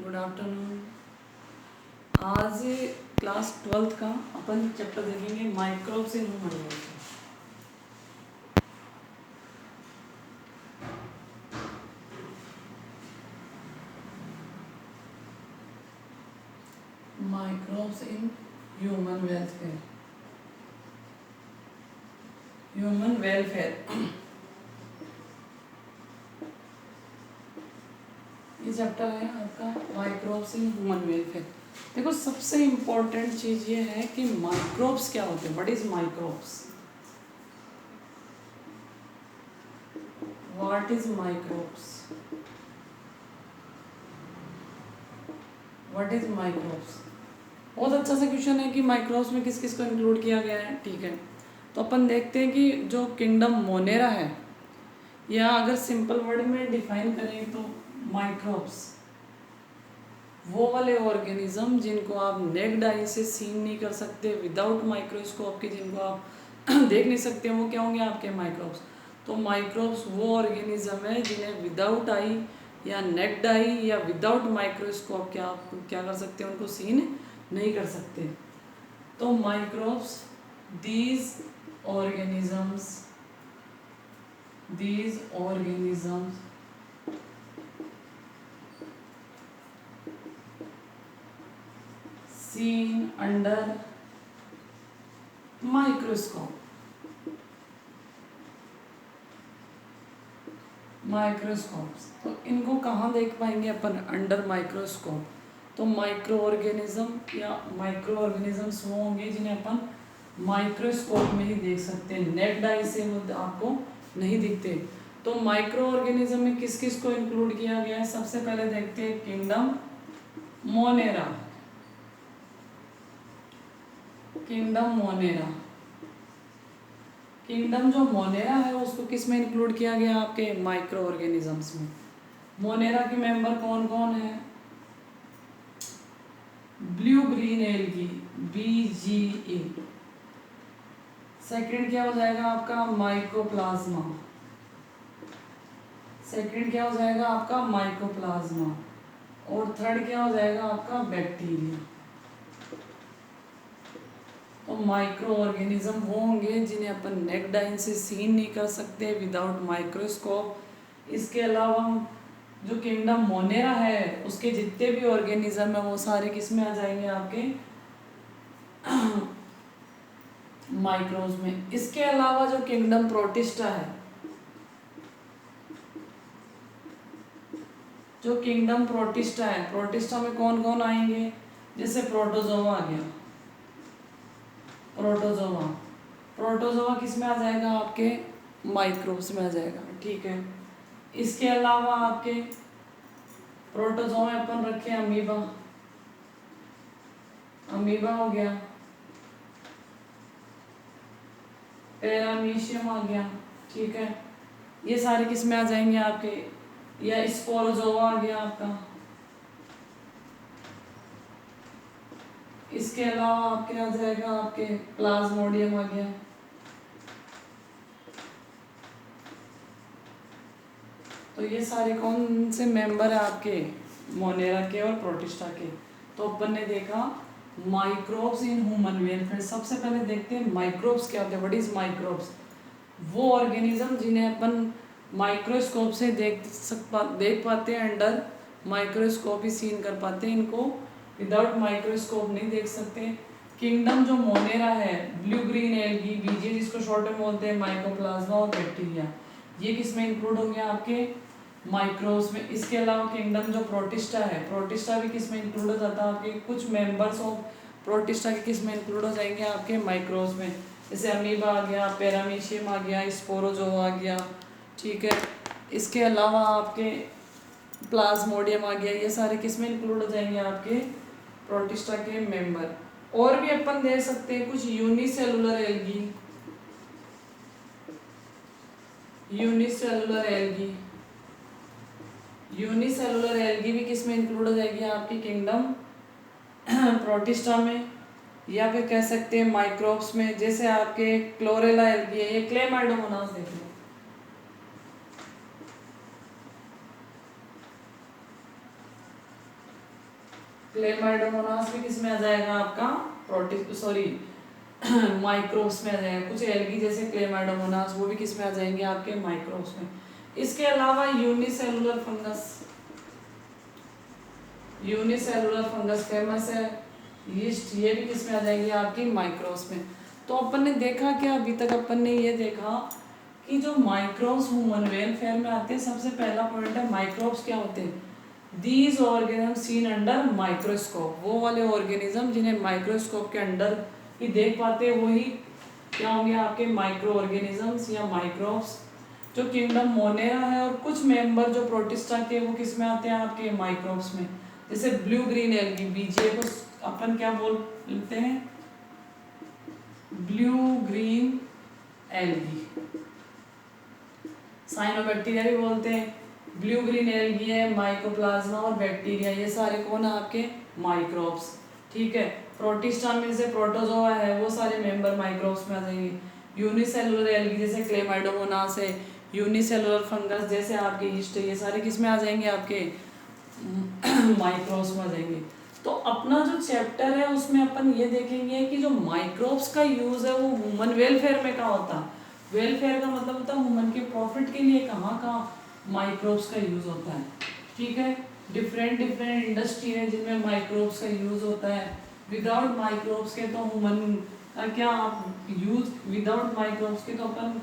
Good afternoon. आज class 12th का अपन chapter देखेंगे microbes in human welfare. Microbes in human welfare, human welfare ये chapter है आपका माइक्रोब्स इन ह्यूमन वेलफेयर। देखो सबसे इम्पोर्टेंट चीज़ ये है कि माइक्रोब्स क्या होते हैं। What is microbes? What is microbes? What is microbes? बहुत अच्छा सा क्वेश्चन है कि माइक्रोब्स में किस किस को इंक्लूड किया गया है। ठीक है, तो अपन देखते हैं कि जो किंगडम मोनेरा है, या अगर सिंपल वर्ड में डिफाइन करें तो माइक्रोब्स वो वाले ऑर्गेनिज्म जिनको आप नेक्ड आई से सीन नहीं कर सकते, विदाउट माइक्रोस्कोप के जिनको आप देख नहीं सकते, वो क्या होंगे आपके माइक्रोब्स। तो माइक्रोब्स वो ऑर्गेनिज्म है जिन्हें विदाउट आई या नेक्ड आई या विदाउट माइक्रोस्कोप के आप क्या कर सकते हैं, उनको सीन नहीं कर सकते। तो microbes these organisms seen under microscope तो इनको कहाँ देख पाएंगे अपन? Under microscope. तो माइक्रो ऑर्गेनिज्म या माइक्रो ऑर्गेनिजम्स वो होंगे जिन्हें अपन माइक्रोस्कोप में ही देख सकते हैं, नेक्ड आई से वो आपको नहीं दिखते। तो माइक्रो ऑर्गेनिज्म में किस किस को इंक्लूड किया गया है? सबसे पहले देखते हैं किंगडम मोनेरा। किंगडम जो मोनेरा है उसको किस में इंक्लूड किया गया? आपके माइक्रो ऑर्गेनिजम्स में। मोनेरा के मेंबर कौन कौन है? Blue green algae BGE। Second क्या हो जाएगा आपका? माइकोप्लाज्मा। और थर्ड क्या हो जाएगा आपका? बैक्टीरिया। तो माइक्रो ऑर्गेनिज्म वो होंगे जिन्हें अपन नेक्ड आई से सीन नहीं कर सकते विदाउट माइक्रोस्कोप। इसके अलावा जो किंगडम मोनेरा है उसके जितने भी ऑर्गेनिज्म है वो सारे किस में आ जाएंगे? आपके माइक्रोज में। इसके अलावा जो किंगडम प्रोटिस्टा है, प्रोटिस्टा में कौन कौन आएंगे? जैसे प्रोटोजोआ आ गया। प्रोटोजोआ किस में आ जाएगा? आपके माइक्रोब्स में आ जाएगा। ठीक है, इसके अलावा आपके प्रोटोजोआ में अपन रखे अमीबा हो गया, पैरामीशियम आ गया। ठीक है, ये सारे किस में आ जाएंगे आपके? या स्पोरोजोआ आ गया आपका। इसके अलावा आपके आ जाएगा आपके प्लाज्मोडियम आ गया। तो ये सारे कौन से मेंबर है आपके? मोनेरा के और प्रोटिस्टा के। तो अपन ने देखा माइक्रोब्स इन ह्यूमन वेलफेयर। सबसे पहले देखते हैं माइक्रोब्स क्या होते हैं। What is microbes? वो ऑर्गेनिज्म जिन्हें अपन माइक्रोस्कोप से देख पाते हैं, अंडर माइक्रोस्कोप ही सीन कर पाते हैं, इनको विदाउट माइक्रोस्कोप नहीं देख सकते। किंगडम जो मोनेरा है, ब्लू ग्रीन एल्गी BGE जिसको शॉर्ट में बोलते हैं, माइकोप्लाज्मा और बैक्टीरिया, ये किस में इंक्लूड होंगे? आपके माइक्रोब्स में। इसके अलावा किंगडम जो प्रोटिस्टा है, प्रोटिस्टा भी किस में इंक्लूड हो जाता है? आपके कुछ मेंबर्स ऑफ प्रोटिस्टा के किस में इंक्लूड हो जाएंगे? आपके माइक्रोब्स में। जैसे अमीबा आ गया, पैरामीशियम आ गया, स्पोरोजोआ आ गया। ठीक है, इसके अलावा आपके प्लाज्मोडियम आ गया, ये सारे किस में इंक्लूड हो जाएंगे? आपके प्रोटिस्टा के मेंबर। और भी अपन दे सकते हैं कुछ यूनिसेलुलर एल्गी भी किस में इंक्लूड हो जाएगी? आपकी किंगडम प्रोटिस्टा में, या फिर कह सकते हैं माइक्रोब्स में। जैसे आपके क्लोरेला एल्गी है, ये क्लेमाइडोमोनास देख लो। क्लेमाइडोमोनास भी किस में आ जाएगा आपका माइक्रोब्स में आ जाएगा। कुछ एल्गी जैसे क्लेमाइडोमोनास वो भी किस में आ जाएंगे आपके माइक्रोब्स में। इसके अलावा यूनिसेलुलर फंगस फेमस है, यीस्ट, ये भी किस में आ जाएंगे आपकी माइक्रोब्स में। तो अपन ने देखा क्या अभी तक, अपन ने ये देखा कि जो माइक्रोब्स ह्यूमन वेलफेयर में आते हैं, सबसे पहला पॉइंट है माइक्रोब्स क्या होते हैं, these organism seen under microscope, वो वाले ऑर्गेनिज्म जिन्हें माइक्रोस्कोप के अंडर ही देख पाते हैं वही क्या होंगे आपके माइक्रो ऑर्गेनिजम्स या माइक्रोब्स। जो किंगडम मोनेरा है और कुछ मेंबर जो प्रोटिस्टा के वो किस में आते हैं आपके माइक्रोब्स में। जैसे ब्लू ग्रीन एल्गी, बीजे को अपन क्या बोलते हैं, ब्लू ग्रीन एल्गी, साइनोबैक्टीरिया भी बोलते हैं। ब्लू ग्रीन एल्गी है, माइकोप्लाज्मा और बैक्टीरिया, ये सारे कौन है आपके माइक्रोब्स। ठीक है, प्रोटिस्टा में से प्रोटोजोआ है, वो सारे मेंबर माइक्रोब्स में आ जाएंगे। यूनिसेलुलर एल्गी जैसे क्लेमाइडोमोनास है, यूनिसेलुलर फंगस जैसे आपके यीस्ट है, ये सारे किस में आ जाएंगे आपके माइक्रोब्स में आ जाएंगे। तो अपना जो चैप्टर है उसमें अपन ये देखेंगे कि जो माइक्रोब्स का यूज है वो ह्यूमन वेलफेयर में कहाँ होता है। वेलफेयर का मतलब होता है ह्यूमन के प्रॉफिट के लिए कहाँ कहाँ माइक्रोब्स का यूज होता है। ठीक है, डिफरेंट इंडस्ट्री है जिनमें माइक्रोब्स का यूज होता है। विदाउट माइक्रोब्स के तो ह्यूमन का क्या आप यूज, विदाउट माइक्रोब्स के तो अपन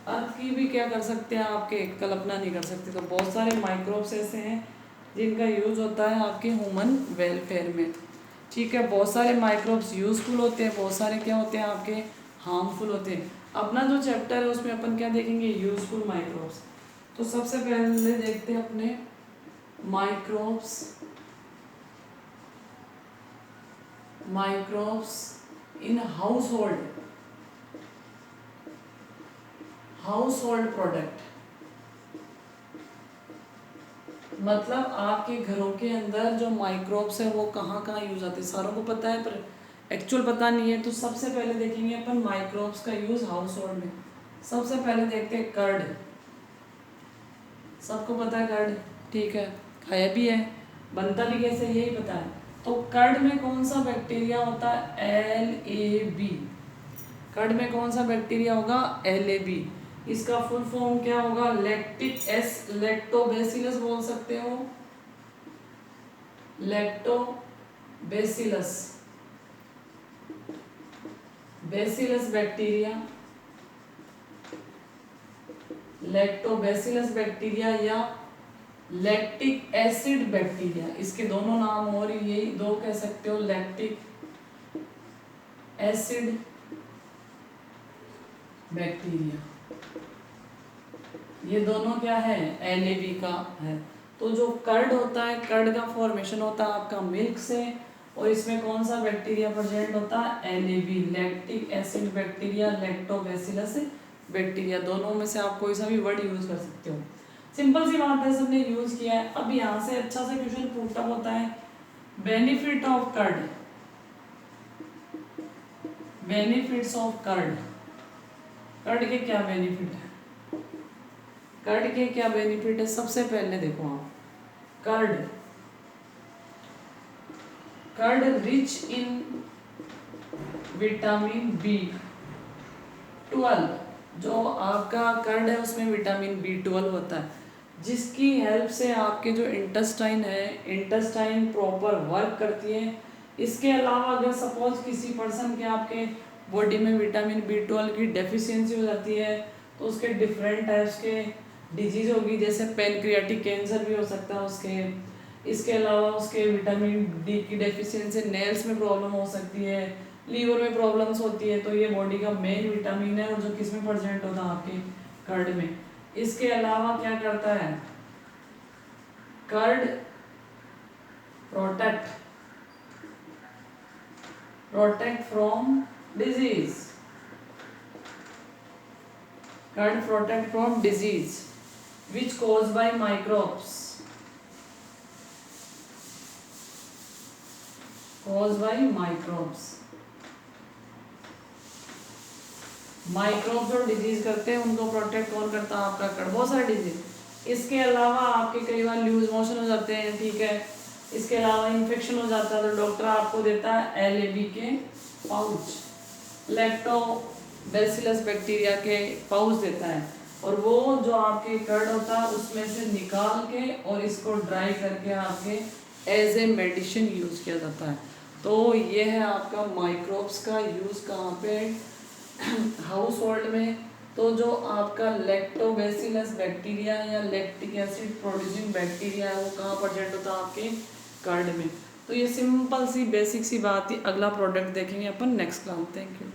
अर्थ की भी क्या कर सकते हैं आपके कल्पना नहीं कर सकते। तो बहुत सारे माइक्रोब्स ऐसे हैं जिनका यूज होता है आपके ह्यूमन वेलफेयर में। ठीक है, बहुत सारे माइक्रोब्स यूजफुल होते हैं, बहुत सारे क्या होते हैं आपके हार्मफुल होते हैं। अपना जो चैप्टर है उसमें अपन क्या देखेंगे, यूजफुल माइक्रोब्स। तो सबसे पहले देखते हैं अपने माइक्रोब्स इन हाउसहोल्ड प्रोडक्ट, मतलब आपके घरों के अंदर जो माइक्रोब्स है वो कहाँ कहाँ यूज आते हैं। सारों को पता है पर एक्चुअल पता नहीं है। तो सबसे पहले देखेंगे अपन माइक्रोब्स का यूज हाउस होल्ड में। सबसे पहले देखते हैं कर्ड, सबको पता है कर्ड, ठीक है, खाया भी है, बनता भी कैसे यही पता है। तो कर्ड में कौन सा बैक्टीरिया होता है, LAB। कर्ड में कौन सा बैक्टीरिया होगा, LAB। इसका फुल फॉर्म क्या होगा, लैक्टोबैसिलस बोल सकते हो, लैक्टोबैसिलस बैक्टीरिया, लैक्टोबैसिलस बैक्टीरिया या लैक्टिक एसिड बैक्टीरिया, इसके दोनों नाम और यही दो कह सकते हो, लैक्टिक एसिड बैक्टीरिया, ये दोनों क्या है, LAB का है। तो जो कर्ड होता है, कर्ड का फॉर्मेशन होता है आपका मिल्क से, और इसमें कौन सा बैक्टीरिया प्रेजेंट होता है, LAB, lactic acid bacteria, lactobacillus bacteria. दोनों में से आप कोई सा भी वर्ड यूज कर सकते हो, सिंपल सी बात है, सबने यूज किया है। अब यहाँ से अच्छा सा क्वेश्चन पूछता होता है, benefit of curd, benefits of curd, curd के क्या बेनिफिट है, कर्ड के क्या बेनिफिट है। सबसे पहले देखो आप, curd rich in vitamin B12, जो आपका कर्ड है उसमें विटामिन B12 होता है, जिसकी हेल्प से आपके जो इंटेस्टाइन है, इंटेस्टाइन प्रॉपर वर्क करती है। इसके अलावा अगर सपोज किसी पर्सन के आपके बॉडी में विटामिन B12 की डेफिशिएंसी हो जाती है तो उसके डिफरेंट टाइप्स के डिजीज होगी, जैसे पैनक्रियाटिक कैंसर भी हो सकता है उसके। इसके अलावा उसके विटामिन D की डेफिशिएंसी नेल्स में प्रॉब्लम हो सकती है, लीवर में प्रॉब्लम्स होती है। तो ये बॉडी का मेन विटामिन है और जो किस में प्रेजेंट होता है आपके कर्ड में। इसके अलावा क्या करता है, curd protect from disease, curd protect from disease which caused by microbes, caused by microbes। Microbes जो डिजीज करते हैं उनको प्रोटेक्ट कौन करता है, आपका कर्ड, बहुत सारे डिजीज। इसके अलावा आपके कई बार लूज मोशन हो जाते हैं, ठीक है, इसके अलावा इन्फेक्शन हो जाता है तो डॉक्टर आपको देता है LAB के पाउच, लैक्टोबैसिलस बैक्टीरिया के पाउच देता है, और वो जो आपके कर्ड होता है उसमें से निकाल के और इसको ड्राई करके आपके एज ए मेडिसिन यूज़ किया जाता है। तो ये है आपका माइक्रोब्स का यूज़ कहाँ पे, हाउस होल्ड में। तो जो आपका लैक्टोबैसिलस बैक्टीरिया या लैक्टिक एसिड प्रोड्यूसिंग बैक्टीरिया है वो कहाँ प्रेजेंट होता है, आपके कर्ड में। तो ये सिंपल सी बेसिक सी बात थी। अगला प्रोडक्ट देखेंगे अपन नेक्स्ट क्लास। Thank you.